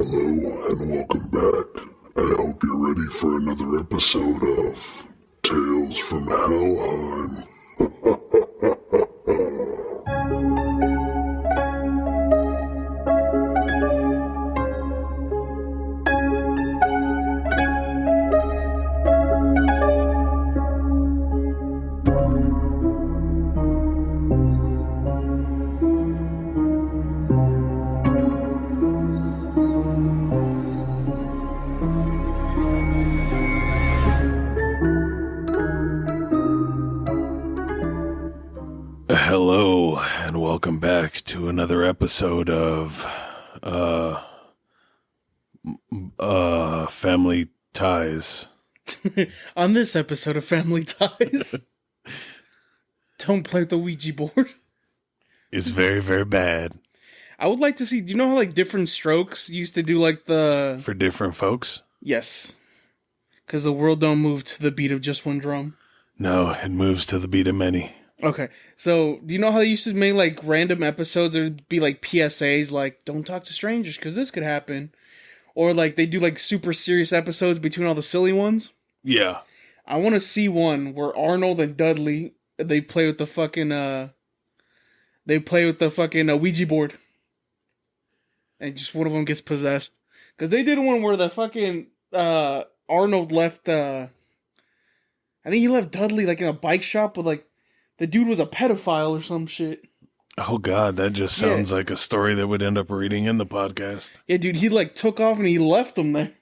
Hello and welcome back. I hope you're ready for another episode of Tales from Helheim. Hello, and welcome back to another episode of, Family Ties. On this episode of Family Ties, don't play with the Ouija board. It's very, very bad. I would like to see, do you know how like different strokes used to do like the... For different folks? Yes. Because the world don't move to the beat of just one drum. No, it moves to the beat of many. Okay, so do you know how they used to make like random episodes? There'd be like PSAs like, don't talk to strangers because this could happen. Or like they do like super serious episodes between all the silly ones. Yeah. I want to see one where Arnold and Dudley, they play with the fucking, Ouija board. And just one of them gets possessed. Because they did one where the fucking, Arnold left, I think he left Dudley like in a bike shop with like, the dude was a pedophile or some shit. Oh god, that just sounds like a story that would end up reading in the podcast. Yeah, dude, he like took off and he left them there.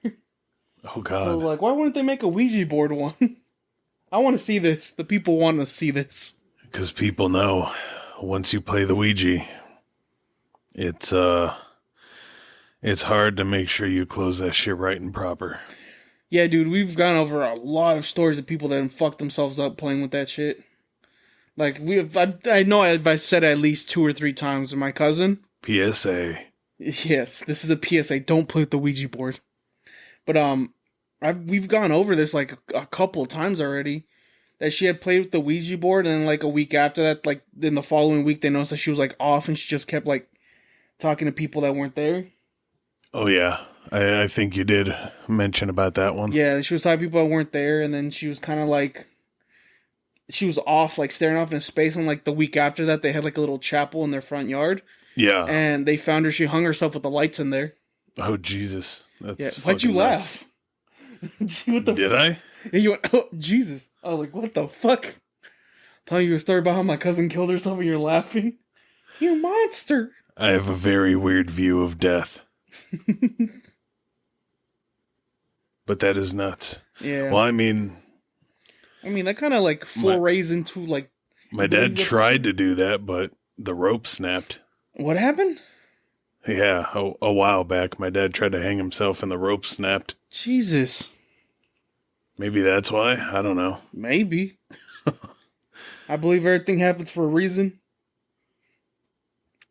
Oh god. I was like, why wouldn't they make a Ouija board one? I want to see this. The people want to see this. Because people know, once you play the Ouija, it's hard to make sure you close that shit right and proper. Yeah, dude, we've gone over a lot of stories of people that fucked themselves up playing with that shit. Like, I know I've said it at least 2 or 3 times with my cousin. PSA. Yes, this is a PSA. Don't play with the Ouija board. But, we've gone over this, like, a couple of times already. That she had played with the Ouija board, and, like, a week after that, like, in the following week, they noticed that she was, like, off, and she just kept, like, talking to people that weren't there. Oh, yeah. I think you did mention about that one. Yeah, she was talking to people that weren't there, and then she was kind of, like... She was off, like, staring off into space, and, like, the week after that, they had, like, a little chapel in their front yard. Yeah. And they found her, she hung herself with the lights in there. Oh, Jesus. That's Yeah. Why'd you laugh? What the Did I? And you went, oh, Jesus. I was like, what the fuck? Telling you a story about how my cousin killed herself and you're laughing? You monster. I have a very weird view of death. But that is nuts. Yeah. Well, I mean, that kind of, like, forays into, like... My dad tried to do that, but the rope snapped. What happened? Yeah, a while back, my dad tried to hang himself and the rope snapped. Jesus. Maybe that's why? I don't know. Maybe. I believe everything happens for a reason.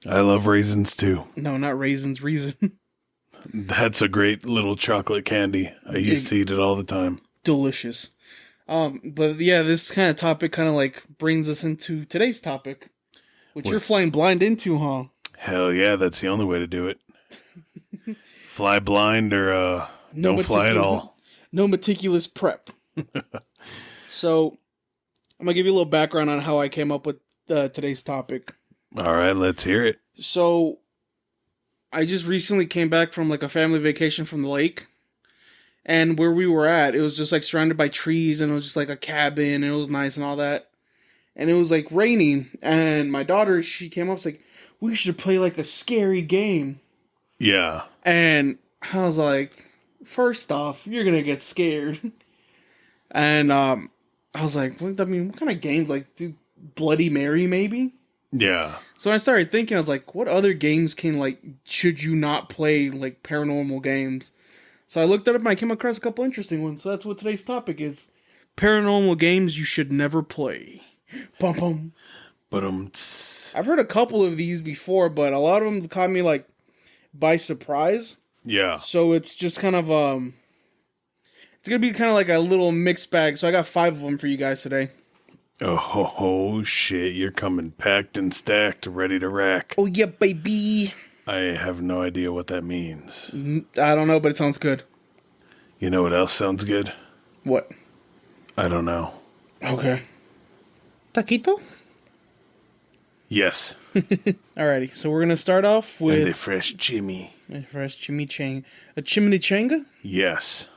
I love raisins, too. No, not raisins, reason. That's a great little chocolate candy. I used to eat it all the time. Delicious. But yeah, this kind of topic kind of like brings us into today's topic, which you're flying blind into, huh? Hell yeah, that's the only way to do it. Fly blind or don't fly at all. No meticulous prep. So, I'm going to give you a little background on how I came up with today's topic. All right, let's hear it. So, I just recently came back from like a family vacation from the lake. And where we were at, it was just like surrounded by trees and it was just like a cabin and it was nice and all that. And it was like raining and my daughter, she came up and was like, we should play like a scary game. Yeah. And I was like, first off, you're going to get scared. And I was like, what kind of game? Like, dude, Bloody Mary maybe? Yeah. So I started thinking, I was like, what other games should you not play, like paranormal games? So I looked it up and I came across a couple interesting ones. So that's what today's topic is. Paranormal games you should never play. Bum bum. But I've heard a couple of these before, but a lot of them caught me like by surprise. Yeah. So it's just kind of it's gonna be kind of like a little mixed bag. So I got 5 of them for you guys today. Oh shit! You're coming packed and stacked, ready to rack. Oh yeah, baby. I have no idea what that means. I don't know, but it sounds good. You know what else sounds good? What? I don't know. Okay. Taquito? Yes. Alrighty, so we're going to start off with... And the fresh Jimmy. A fresh chimichanga. A chimichanga? Yes.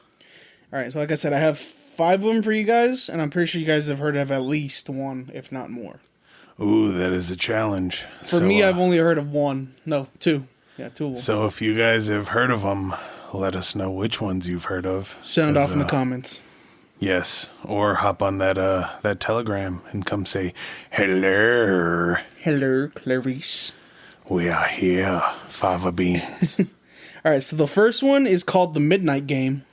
Alright, so like I said, I have 5 of them for you guys, and I'm pretty sure you guys have heard of at least one, if not more. Ooh, that is a challenge. For me, I've only heard of one. No, 2. Yeah, 2 of them. So if you guys have heard of them, let us know which ones you've heard of. Sound off in the comments. Yes, or hop on that Telegram and come say, hello. Hello, Clarice. We are here, fava beans. Alright, so the first one is called The Midnight Game.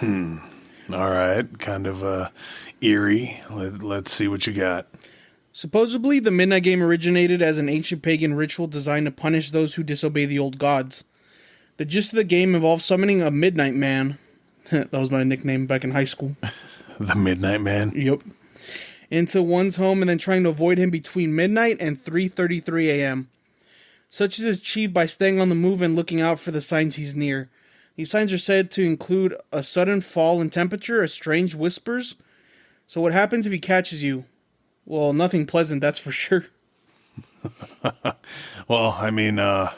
All right, kind of eerie. Let's see what you got. Supposedly, the Midnight Game originated as an ancient pagan ritual designed to punish those who disobey the old gods. The gist of the game involves summoning a Midnight Man. That was my nickname back in high school. The Midnight Man? Yep. Into one's home and then trying to avoid him between midnight and 3:33 a.m. Such is achieved by staying on the move and looking out for the signs he's near. These signs are said to include a sudden fall in temperature, a strange whispers. So what happens if he catches you? Well, nothing pleasant, that's for sure. Well, I mean, yeah,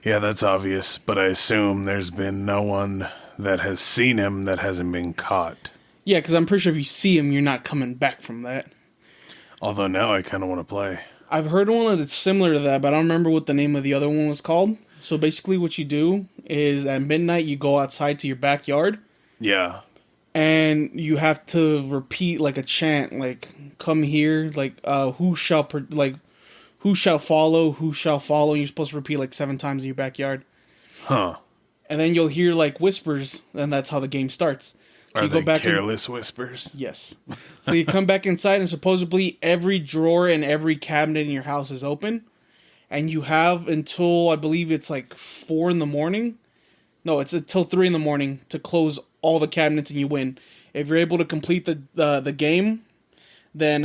that's obvious, but I assume there's been no one that has seen him that hasn't been caught. Yeah, because I'm pretty sure if you see him, you're not coming back from that. Although now I kind of want to play. I've heard one that's similar to that, but I don't remember what the name of the other one was called. So basically what you do is at midnight, you go outside to your backyard. Yeah. And you have to repeat like a chant, like, come here, like, who shall follow, who shall follow. And you're supposed to repeat like 7 times in your backyard. Huh. And then you'll hear like whispers, and that's how the game starts. So Are you go they back careless whispers? Yes. So you come back inside, and supposedly every drawer and every cabinet in your house is open. And you have until, I believe it's like 4 in the morning. No, it's until 3 in the morning to close all the cabinets, and you win. If you're able to complete the game, then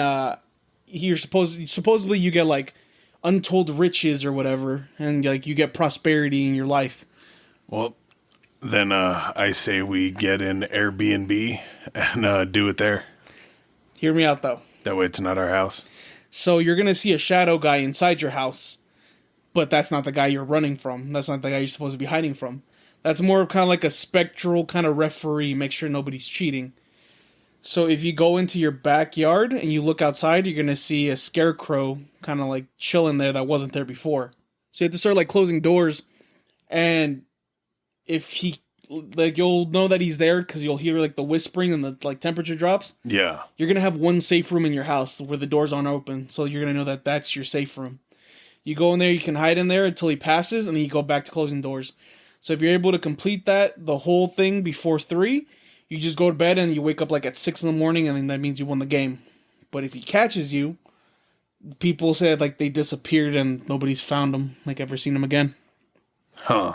you're supposedly you get like untold riches or whatever, and like you get prosperity in your life. Well, then I say we get an Airbnb and do it there. Hear me out, though. That way it's not our house. So you're going to see a shadow guy inside your house, but that's not the guy you're running from. That's not the guy you're supposed to be hiding from. That's more of kind of like a spectral kind of referee, make sure nobody's cheating. So if you go into your backyard and you look outside, you're going to see a scarecrow kind of like chilling there that wasn't there before. So you have to start like closing doors, and if he, like, you'll know that he's there because you'll hear like the whispering and the like temperature drops. Yeah. You're going to have one safe room in your house where the doors aren't open. So you're going to know that that's your safe room. You go in there, you can hide in there until he passes, and then you go back to closing doors. So if you're able to complete the whole thing before 3, you just go to bed and you wake up like at 6 in the morning, and then that means you won the game. But if he catches you, people said like they disappeared and nobody's found them, like ever seen them again. Huh.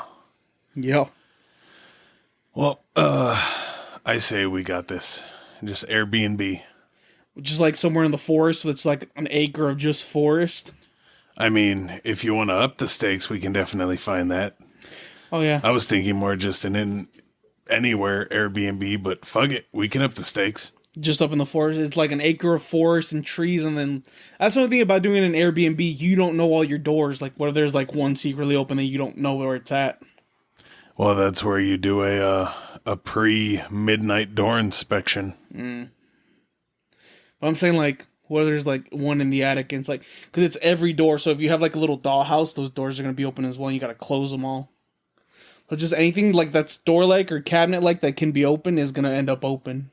Yeah. Well, I say we got this. Just Airbnb. Just like somewhere in the forest, so it's like an acre of just forest. I mean, if you want to up the stakes, we can definitely find that. Oh, yeah. I was thinking more just an anywhere Airbnb, but fuck it. We can up the stakes. Just up in the forest. It's like an acre of forest and trees, and then that's the only thing about doing an Airbnb. You don't know all your doors. Like, what if there's like one secretly open that you don't know where it's at? Well, that's where you do a pre-midnight door inspection. But I'm saying, like, what if there's like one in the attic, and it's like, because it's every door. So if you have like a little dollhouse, those doors are going to be open as well. And you got to close them all. So just anything like that's door-like or cabinet-like that can be open is going to end up open.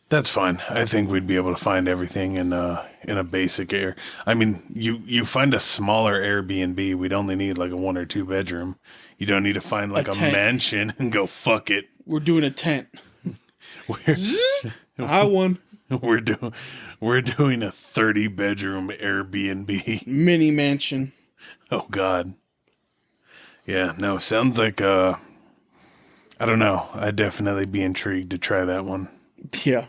That's fine. I think we'd be able to find everything in a basic air. I mean, you find a smaller Airbnb, we'd only need like a 1 or 2 bedroom. You don't need to find like a mansion and go fuck it. We're doing a tent. I won. We're doing a 30-bedroom Airbnb mini mansion. Oh God. Yeah. No. Sounds like I don't know. I'd definitely be intrigued to try that one. Yeah.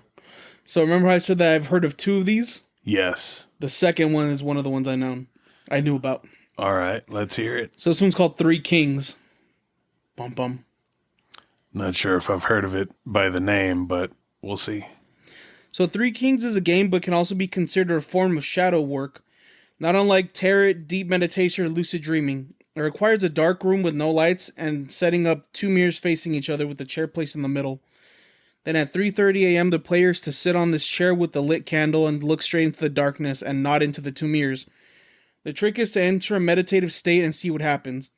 So remember how I said that I've heard of 2 of these? Yes. The second one is one of the ones I knew about. All right, let's hear it. So this one's called Three Kings. Bum bum. Not sure if I've heard of it by the name, but we'll see. So Three Kings is a game, but can also be considered a form of shadow work. Not unlike tarot, deep meditation, or lucid dreaming. It requires a dark room with no lights and setting up two mirrors facing each other with a chair placed in the middle. Then at 3:30 a.m., the player is to sit on this chair with the lit candle and look straight into the darkness and not into the two mirrors. The trick is to enter a meditative state and see what happens.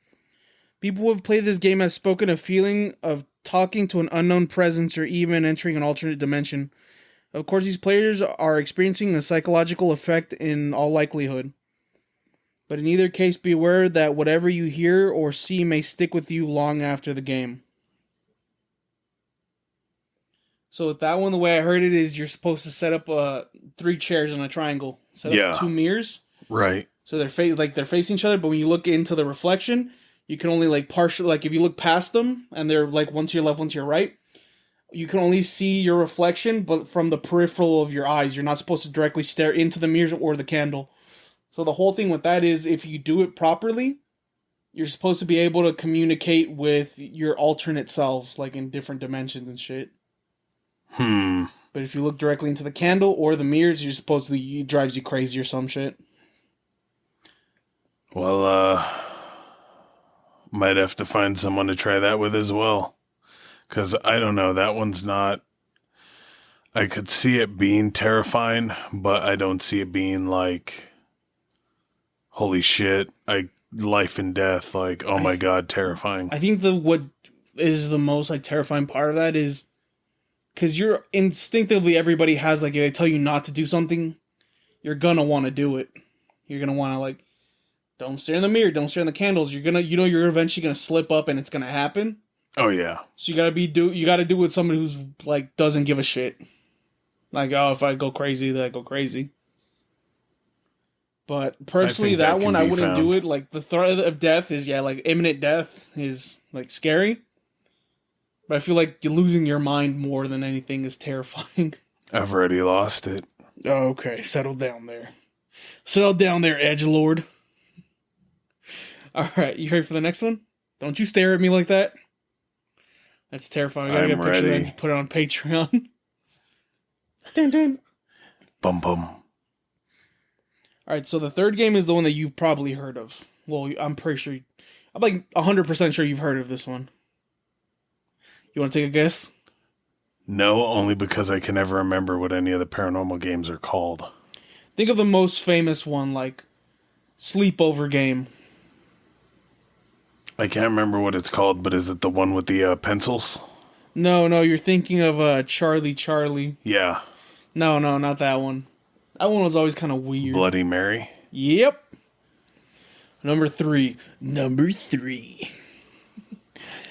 People who have played this game have spoken of feeling of talking to an unknown presence or even entering an alternate dimension. Of course, these players are experiencing a psychological effect in all likelihood. But in either case, be aware that whatever you hear or see may stick with you long after the game. So with that one, the way I heard it is you're supposed to set up 3 chairs in a triangle. Set up 2 mirrors. Right. So they're facing each other, but when you look into the reflection, you can only partially, if you look past them and they're one to your left, one to your right, you can only see your reflection, but from the peripheral of your eyes. You're not supposed to directly stare into the mirrors or the candle. So the whole thing with that is, if you do it properly, you're supposed to be able to communicate with your alternate selves, in different dimensions and shit. But if you look directly into the candle or the mirrors, it drives you crazy or some shit. Well, might have to find someone to try that with as well. Because I don't know, that one's not... I could see it being terrifying, but I don't see it being holy shit, life and death, oh my god, terrifying. I think what is the most terrifying part of that is because you're instinctively, everybody has if they tell you not to do something, you're gonna want to do it. You're gonna want to don't stare in the mirror, don't stare in the candles. You're you're eventually gonna slip up and it's gonna happen. Oh yeah. So you gotta do it with somebody who's doesn't give a shit. If I go crazy, then I go crazy. But personally, that one I wouldn't do it. The threat of death is imminent death is scary. But I feel you're losing your mind more than anything is terrifying. I've already lost it. Okay, settle down there. Settle down there, edgelord. Alright, you ready for the next one? Don't you stare at me like that. That's terrifying. I gotta get a picture of that and put it on Patreon. Dun, dun. Bum bum. Alright, so the third game is the one that you've probably heard of. Well, I'm pretty sure... I'm 100% sure you've heard of this one. You want to take a guess? No, only because I can never remember what any of the paranormal games are called. Think of the most famous one, Sleepover Game. I can't remember what it's called, but is it the one with the pencils? No, you're thinking of Charlie. Yeah. No, not that one. That one was always kind of weird. Bloody Mary? Yep. Number three.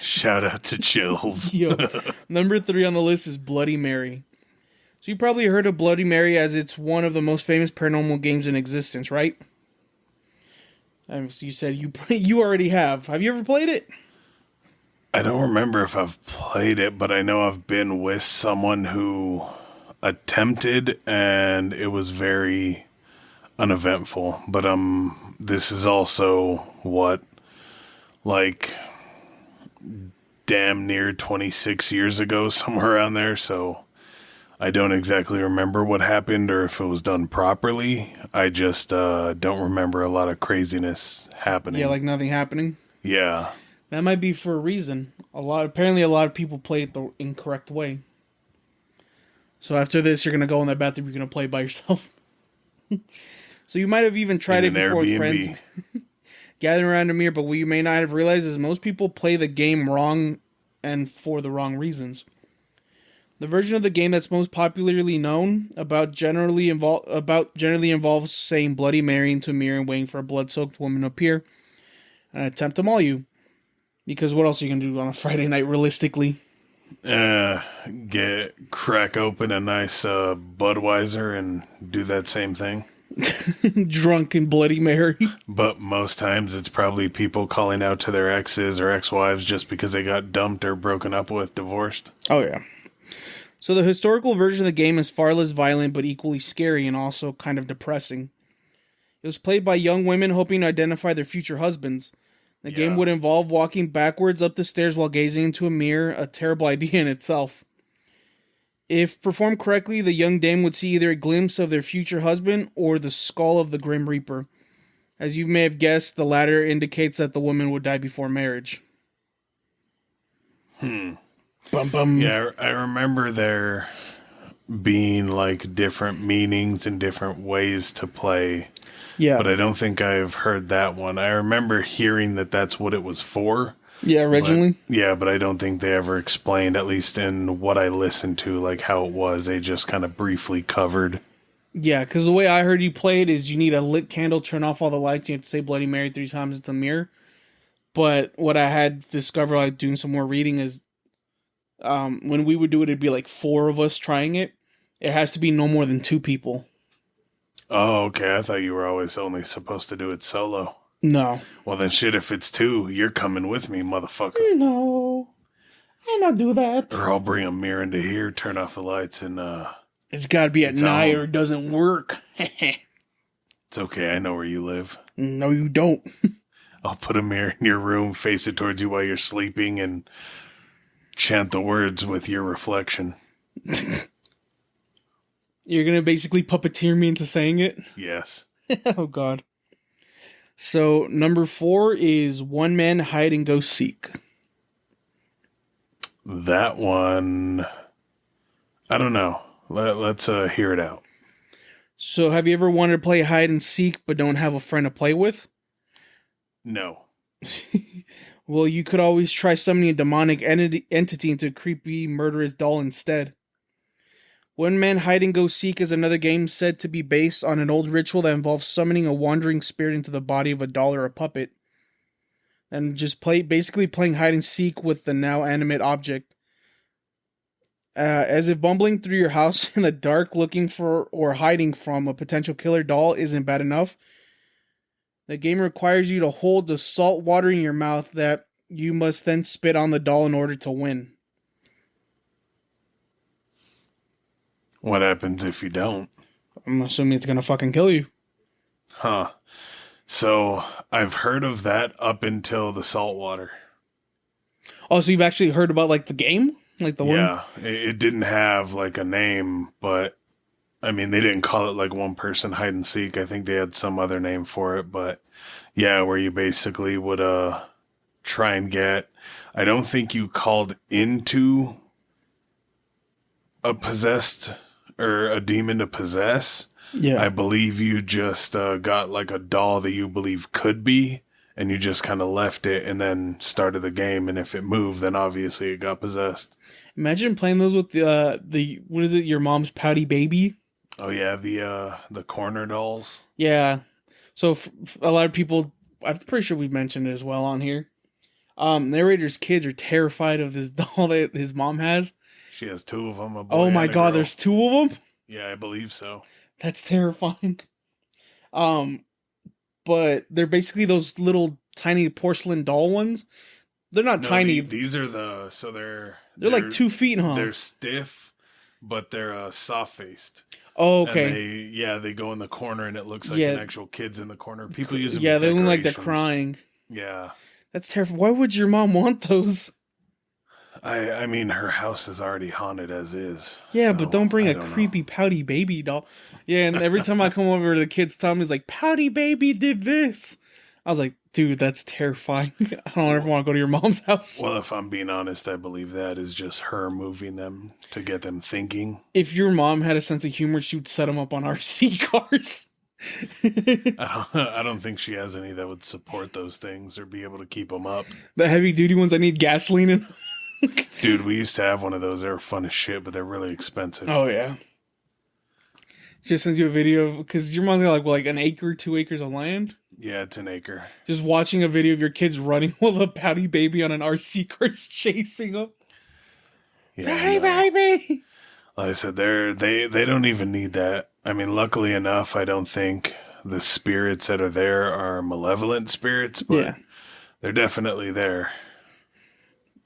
Shout out to Chills. Yo, number 3 on the list is Bloody Mary. So you probably heard of Bloody Mary as it's one of the most famous paranormal games in existence, right? You said you already have. Have you ever played it? I don't remember if I've played it, but I know I've been with someone who attempted, and it was very uneventful. But this is also damn near 26 years ago, somewhere around there, so I don't exactly remember what happened or if it was done properly. I just don't remember a lot of craziness happening. Yeah, nothing happening? Yeah. That might be for a reason. Apparently a lot of people play it the incorrect way. So after this, you're going to go in that bathroom, you're going to play by yourself. So you might have even tried it before with friends. Gathering around a mirror, but what you may not have realized is most people play the game wrong and for the wrong reasons. The version of the game that's most popularly known generally involves saying Bloody Mary into a mirror and waiting for a blood-soaked woman to appear and attempt to maul you. Because what else are you going to do on a Friday night, realistically? Crack open a nice Budweiser and do that same thing. Drunk and Bloody Mary. But most times it's probably people calling out to their exes or ex-wives just because they got dumped or broken up with, divorced. Oh, yeah. So the historical version of the game is far less violent but equally scary and also kind of depressing. It was played by young women hoping to identify their future husbands. The game would involve walking backwards up the stairs while gazing into a mirror, a terrible idea in itself. If performed correctly, the young dame would see either a glimpse of their future husband or the skull of the Grim Reaper. As you may have guessed, the latter indicates that the woman would die before marriage. Bum, bum. Yeah, I remember there being like different meanings and different ways to play. Yeah. But I don't think I've heard that one. I remember hearing that that's what it was for. Yeah, originally. But I don't think they ever explained, at least in what I listened to, like how it was. They just kind of briefly covered. Yeah, because the way I heard you play it is you need a lit candle, turn off all the lights, you have to say Bloody Mary 3 times into the mirror. But what I had discovered, like doing some more reading, is when we would do it, it'd be like 4 of us trying it. It has to be no more than 2 people. Oh, okay. I thought you were always only supposed to do it solo. No. Well, then shit, if it's 2, you're coming with me, motherfucker. No. I not do that. Or I'll bring a mirror into here, turn off the lights, and it's got to be at night or it doesn't work. It's okay. I know where you live. No, you don't. I'll put a mirror in your room, face it towards you while you're sleeping, and chant the words with your reflection. You're going to basically puppeteer me into saying it? Yes. Oh, God. So, number 4 is One Man Hide and Go Seek. That one, I don't know. Let's hear it out. So, have you ever wanted to play hide and seek but don't have a friend to play with? No. Well, you could always try summoning a demonic entity into a creepy, murderous doll instead. One Man Hide and Go Seek is another game said to be based on an old ritual that involves summoning a wandering spirit into the body of a doll or a puppet. And just basically playing hide and seek with the now animate object. As if bumbling through your house in the dark looking for or hiding from a potential killer doll isn't bad enough, the game requires you to hold the salt water in your mouth that you must then spit on the doll in order to win. What happens if you don't? I'm assuming it's gonna fucking kill you. Huh. So, I've heard of that up until the salt water. Oh, so you've actually heard about, like, the game? Like the one? Yeah, it didn't have, like, a name, but, I mean, they didn't call it, like, one person hide and seek. I think they had some other name for it, but, yeah, where you basically would, try and get... I don't think you called into a possessed... or a demon to possess. Yeah. I believe you just got like a doll that you believe could be, and you just kind of left it and then started the game, and if it moved, then obviously it got possessed. Imagine playing those with the what is it, your mom's pouty baby? Oh yeah, the corner dolls. Yeah. So a lot of people, I'm pretty sure we've mentioned it as well on here. Narrator's kids are terrified of this doll that his mom has. She has 2 of them. A boy Oh my and a God, girl. there's 2 of them? Yeah, I believe so. That's terrifying. But they're basically those little tiny porcelain doll ones. They're not tiny. These are they're like 2 feet, huh? They're stiff, but they're soft faced. Oh, okay. And they go in the corner, and it looks like an actual kid's in the corner. People use them. Yeah, as they look like they're decorations. crying. Yeah, that's terrifying. Why would your mom want those? I mean, her house is already haunted as is. Yeah, so but don't bring a creepy pouty baby doll. Yeah, and every time I come over, the kids tell me, he's like, pouty baby did this. I was like, dude, that's terrifying. I don't ever want to go to your mom's house. Well, if I'm being honest, I believe that is just her moving them to get them thinking. If your mom had a sense of humor, she would set them up on RC cars. I don't think she has any that would support those things or be able to keep them up. The heavy duty ones, I need gasoline in. Dude, we used to have one of those. They were fun as shit, but they're really expensive. Oh, yeah. Just sends you a video, because your mom's got like an acre, 2 acres of land. Yeah, it's an acre. Just watching a video of your kids running while a pouty baby on an RC car is chasing them. Yeah, pouty baby! Like I said, they don't even need that. I mean, luckily enough, I don't think the spirits that are there are malevolent spirits, but they're definitely there.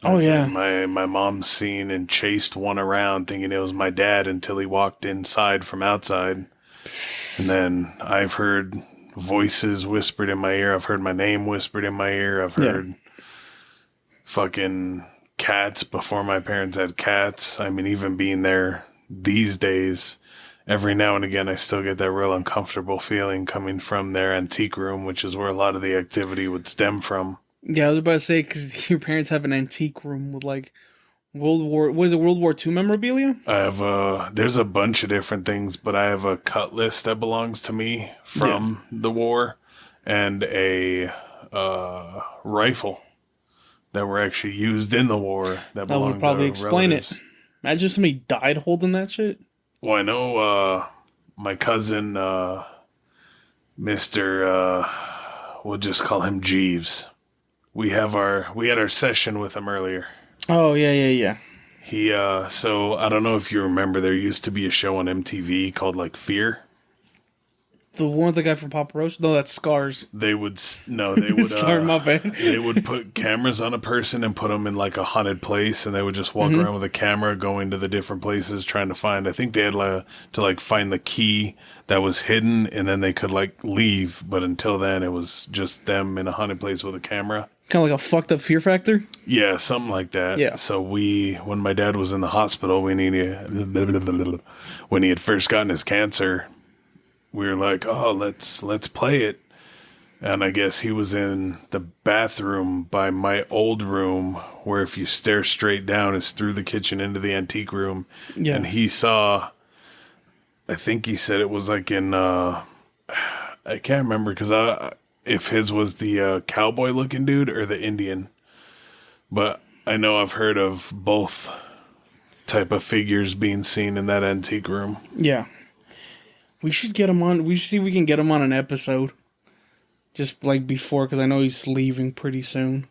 Oh, yeah. My mom's seen and chased one around thinking it was my dad until he walked inside from outside. And then I've heard voices whispered in my ear. I've heard my name whispered in my ear. I've heard fucking cats before my parents had cats. I mean, even being there these days, every now and again, I still get that real uncomfortable feeling coming from their antique room, which is where a lot of the activity would stem from. Yeah, I was about to say, because your parents have an antique room with like World War II memorabilia? I have there's a bunch of different things, but I have a cutlass that belongs to me from the war and a rifle that were actually used in the war that belonged would probably to explain relatives. it. Imagine if somebody died holding that shit. Well, I know my cousin, Mr. We'll just call him Jeeves. We had our session with him earlier. Oh, yeah. He, so I don't know if you remember, there used to be a show on MTV called like Fear. The one with the guy from Papa Roach? No, that's Scars. They would Sorry, my bad. They would put cameras on a person and put them in like a haunted place, and they would just walk around with a camera going to the different places trying to find, I think they had to like find the key that was hidden, and then they could like leave, but until then it was just them in a haunted place with a camera. Kind of like a fucked up Fear Factor? Yeah, something like that. Yeah. So when my dad was in the hospital, when he had first gotten his cancer, we were like, oh, let's play it. And I guess he was in the bathroom by my old room, where if you stare straight down, it's through the kitchen into the antique room. Yeah. And he saw, I think he said it was like in, I can't remember, because if his was the cowboy looking dude or the Indian. But I know I've heard of both type of figures being seen in that antique room. Yeah. We should get him on. We should see if we can get him on an episode. Just like before, because I know he's leaving pretty soon.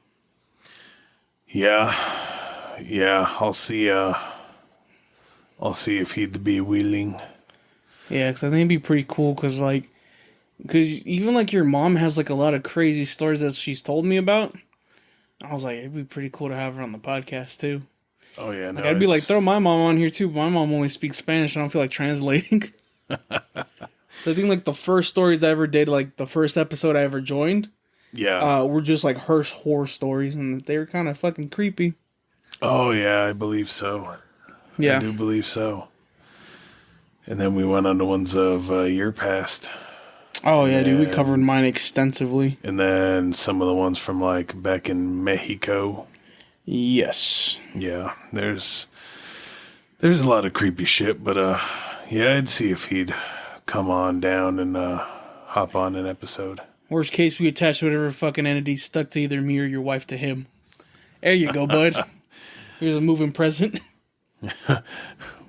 Yeah. I'll see if he'd be willing. Yeah, because I think it'd be pretty cool. Because even like your mom has like a lot of crazy stories that she's told me about. I was like, it'd be pretty cool to have her on the podcast too. Oh yeah, no, I'd be like, throw my mom on here too. But my mom only speaks Spanish. I don't feel like translating. So I think like the first stories I ever did, like the first episode I ever joined, were just like her horror stories, and they were kind of fucking creepy. Oh yeah, I believe so. Yeah, I do believe so. And then we went on to ones of year past. Oh yeah, dude, we covered mine extensively. And then some of the ones from like back in Mexico. Yes. Yeah, there's a lot of creepy shit, but yeah, I'd see if he'd come on down and hop on an episode. Worst case, we attach whatever fucking entity stuck to either me or your wife to him. There you go, bud. Here's a moving present.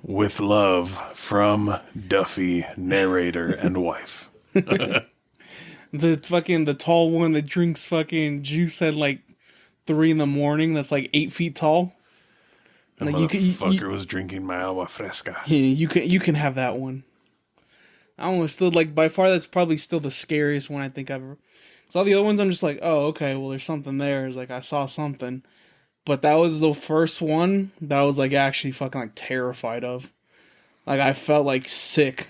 With love from Duffy, narrator and wife. The tall one that drinks fucking juice at like 3 a.m. That's like 8 feet tall. The Like motherfucker was drinking my agua fresca. Yeah, you can have that one. I almost still like by far that's probably still the scariest one I think I've ever. Cause all the other ones I'm just like, oh okay, well there's something there. It's like I saw something, but that was the first one that I was like actually fucking like terrified of. Like I felt like sick.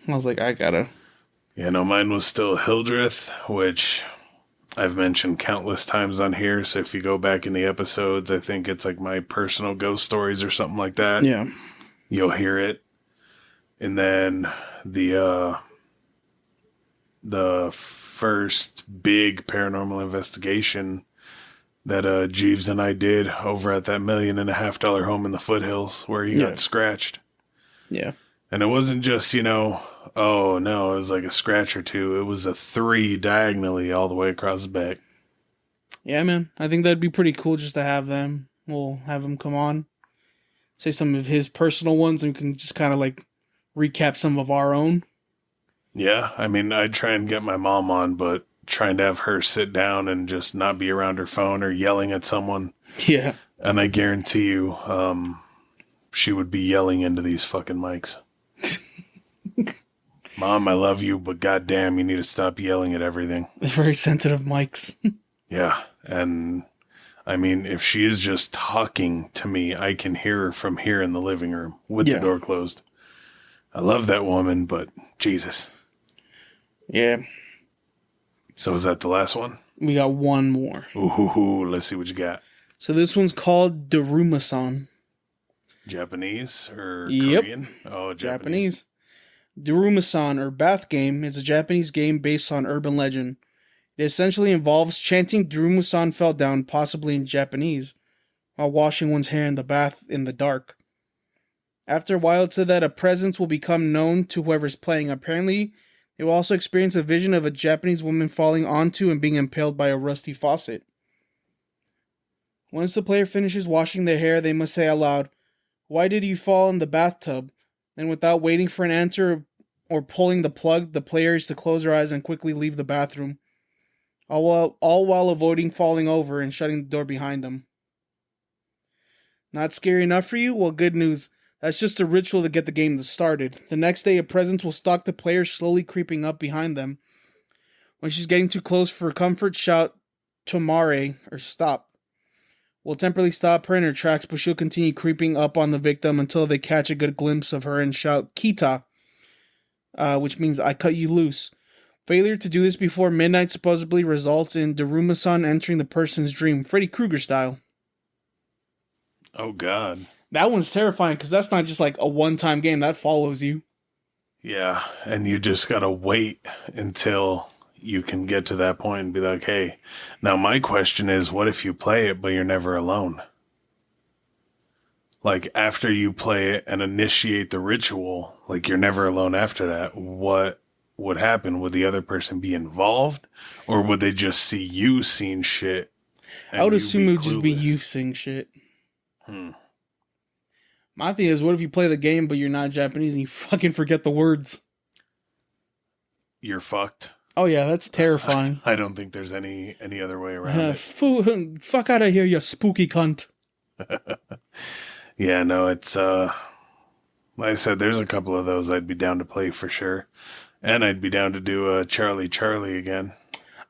I was like, I gotta. Yeah, no, mine was still Hildreth, which I've mentioned countless times on here. So if you go back in the episodes, I think it's like my personal ghost stories or something like that. Yeah, you'll hear it. And then the first big paranormal investigation that Jeeves and I did over at that $1.5 million home in the foothills where he got scratched. Yeah. And it wasn't just, oh no, it was like a scratch or two. It was a 3 diagonally all the way across his back. Yeah, man. I think that'd be pretty cool just to have them. We'll have him come on. Say some of his personal ones and we can just kind of like recap some of our own. Yeah, I mean, I'd try and get my mom on, but trying to have her sit down and just not be around her phone or yelling at someone. Yeah. And I guarantee you, she would be yelling into these fucking mics. Mom, I love you, but goddamn, you need to stop yelling at everything. They're very sensitive mics. Yeah, and I mean, if she is just talking to me, I can hear her from here in the living room with the door closed. I love that woman, but Jesus. Yeah. So is that the last one? We got one more. Ooh, let's see what you got. So this one's called Daruma-san. Japanese or Yep. Korean? Oh, Japanese. Daruma-san, or Bath Game, is a Japanese game based on urban legend. It essentially involves chanting Daruma-san fell down, possibly in Japanese, while washing one's hair in the bath in the dark. After a while, it's said that a presence will become known to whoever's playing. Apparently, they will also experience a vision of a Japanese woman falling onto and being impaled by a rusty faucet. Once the player finishes washing their hair, they must say aloud, "Why did you fall in the bathtub?" And without waiting for an answer or pulling the plug, the player is to close their eyes and quickly leave the bathroom, all while avoiding falling over and shutting the door behind them. Not scary enough for you? Well, good news. That's just a ritual to get the game started. The next day, a presence will stalk the player, slowly creeping up behind them. When she's getting too close for comfort, shout "Tomare," or "Stop." Will temporarily stop her in her tracks, but she'll continue creeping up on the victim until they catch a good glimpse of her and shout "Kita," which means "I cut you loose." Failure to do this before midnight supposedly results in Daruma-san entering the person's dream, Freddy Krueger style. Oh, God. That one's terrifying because that's not just like a one-time game. That follows you. Yeah, and you just gotta wait until you can get to that point and be like, hey, now my question is, what if you play it, but you're never alone? Like, after you play it and initiate the ritual, like, you're never alone after that, what would happen? Would the other person be involved? Or would they just see you seeing shit? I would assume it would just be you seeing shit. My thing is, what if you play the game, but you're not Japanese and you fucking forget the words? You're fucked. Oh yeah, that's terrifying. I don't think there's any other way around it. Fuck out of here, you spooky cunt. Yeah, no, it's, like I said, there's a couple of those I'd be down to play for sure. And I'd be down to do Charlie again.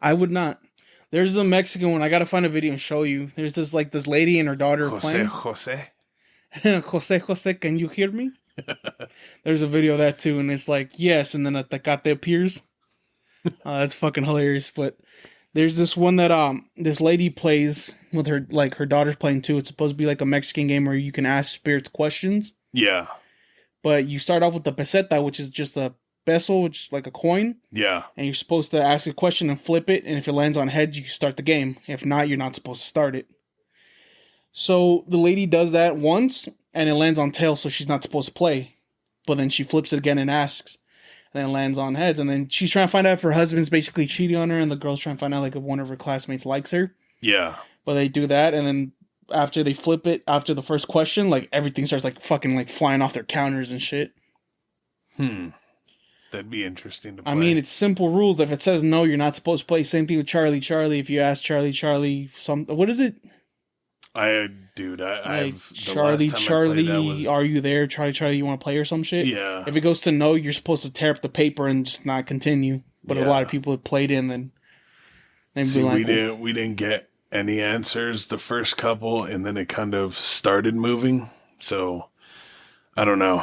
I would not. There's a Mexican one. I gotta find a video and show you. There's this lady and her daughter playing. Jose. Jose, can you hear me? There's a video of that too, and it's like, yes, and then a tecate appears. That's fucking hilarious. But there's this one that this lady plays with her, like her daughter's playing too. It's supposed to be like a Mexican game where you can ask spirits questions. Yeah. But you start off with the peseta, which is just a peso, which is like a coin. Yeah. And you're supposed to ask a question and flip it, and if it lands on heads, you start the game. If not, you're not supposed to start it. So the lady does that once, and it lands on tails, so she's not supposed to play. But then she flips it again and asks, and then it lands on heads, and then she's trying to find out if her husband's basically cheating on her, and the girl's trying to find out like if one of her classmates likes her. Yeah. But they do that, and then after they flip it, after the first question, like everything starts like fucking like flying off their counters and shit. That'd be interesting to play. I mean, it's simple rules. If it says no, you're not supposed to play. Same thing with Charlie. If you ask Charlie, what is it? I've Charlie, are you there? Charlie, you want to play or some shit? Yeah. If it goes to no, you're supposed to tear up the paper and just not continue. But a lot of people have played in, then see, we didn't get any answers the first couple, and then it kind of started moving. So I don't know.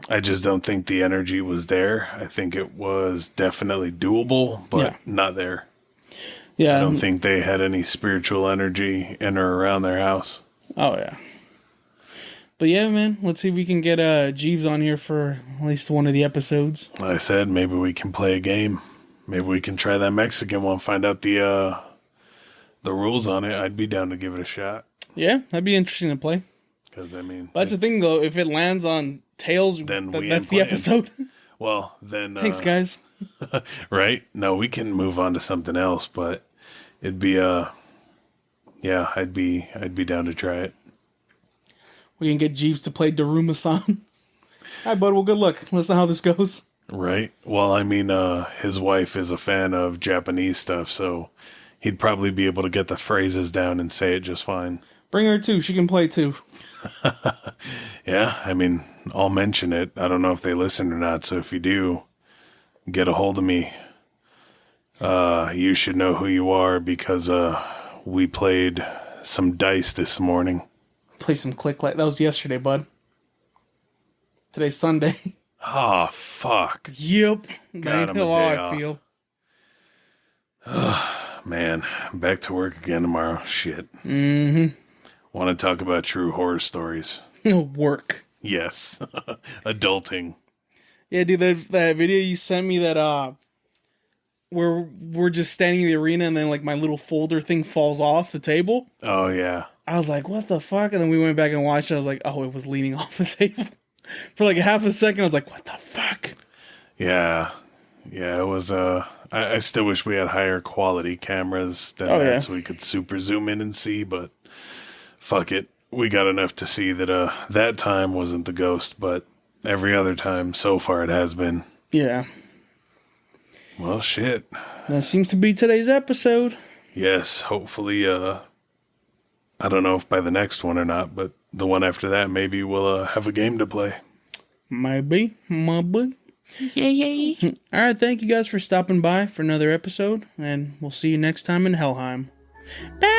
I just don't think the energy was there. I think it was definitely doable, but not there. Yeah, I don't think they had any spiritual energy in or around their house. Oh, yeah. But yeah, man, let's see if we can get Jeeves on here for at least one of the episodes. Like I said, maybe we can play a game. Maybe we can try that Mexican one, find out the rules on it. I'd be down to give it a shot. Yeah, that'd be interesting to play. Because, I mean... But that's the thing, though. If it lands on tails, then that's the episode. Well, then... Thanks, guys. Right? No, we can move on to something else, but it'd be yeah, I'd be down to try it. We can get Jeeves to play Daruma-san. All right, bud. Well, good luck. Let's know how this goes. Right. Well, I mean, his wife is a fan of Japanese stuff, so he'd probably be able to get the phrases down and say it just fine. Bring her too. She can play too. Yeah, I mean, I'll mention it. I don't know if they listen or not, so if you do, get a hold of me. You should know who you are because we played some dice this morning. Play some click-clack. That was yesterday, bud. Today's Sunday. Oh, fuck. Yep. God, I know how I feel. Man, back to work again tomorrow. Shit. Mm-hmm. Want to talk about true horror stories? Work. Yes. Adulting. Yeah, dude, that video you sent me that where we're just standing in the arena and then like my little folder thing falls off the table. Oh, yeah. I was like, what the fuck? And then we went back and watched it. I was like, oh, it was leaning off the table. For like half a second, I was like, what the fuck? Yeah. Yeah, it was, I still wish we had higher quality cameras than that so we could super zoom in and see, but fuck it. We got enough to see that, that time wasn't the ghost, but every other time so far it has been. Yeah. Well, shit. That seems to be today's episode. Yes, hopefully, I don't know if by the next one or not, but the one after that, maybe we'll have a game to play. Maybe. Yay. All right, thank you guys for stopping by for another episode, and we'll see you next time in Helheim. Bye.